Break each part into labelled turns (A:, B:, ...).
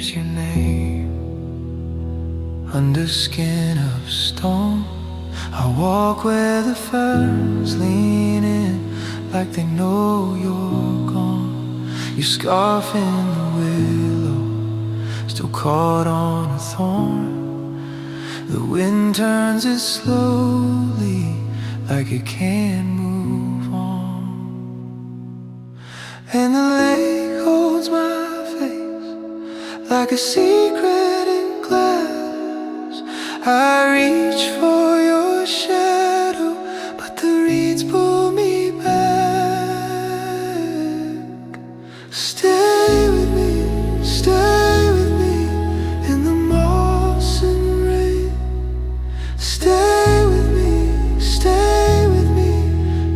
A: shapes your name under skin of stone. I walk where the ferns lean in like they know you're gone. Your scarf in the willow, still caught on a thorn. The wind turns it slowly, like it can't move on. And the lake holds my face like a secret in glass. I reach for your shadow, but the reeds pull me back. Stay with me in the moss and rain. Stay with me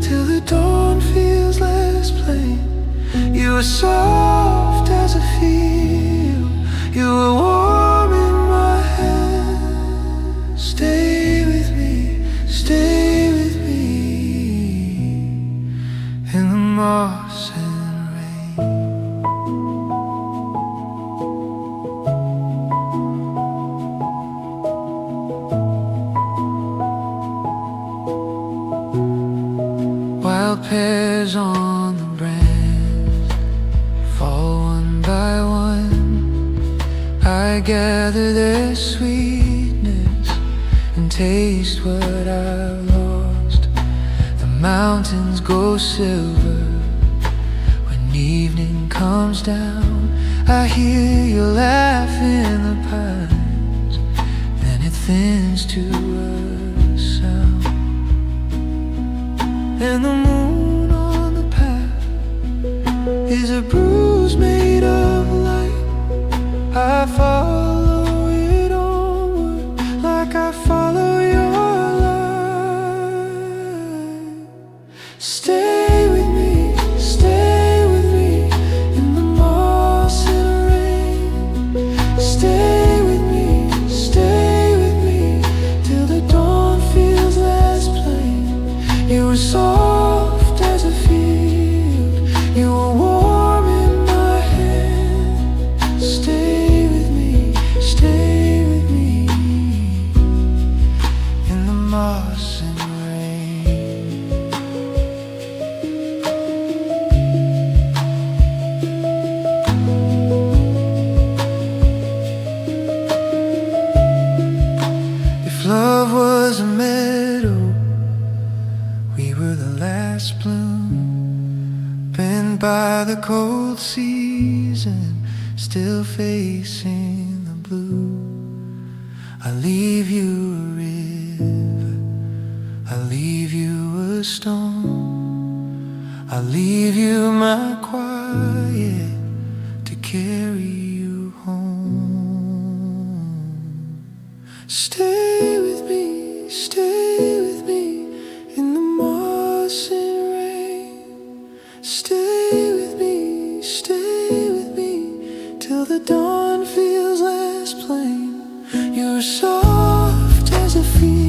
A: till the dawn feels less plain. You were soft as a field, you were warm in my hand. Stay with me in the moss and rain. Wild pears on the branch fall one by one. I gather their sweetness and taste what I've lost. The mountains go silver when evening comes down. I hear your laugh in the pines, then it thins to a sound. And the moon on the path is a bruise made of light. I follow it onward like I follow your light. Stay with me in the moss and rain. Stay with me till the dawn feels less plain. You were soft as a field, you were warm in my hand. Stay with me in the moss and rain. If love was a meadow, we were the last bloom, bent by the cold season, still facing the blue. I leave you a river, I leave you a stone, I leave you my quiet to carry you home. Stay with me in the moss and rain. Stay with me till the dawn feels less plain. You're soft as a field,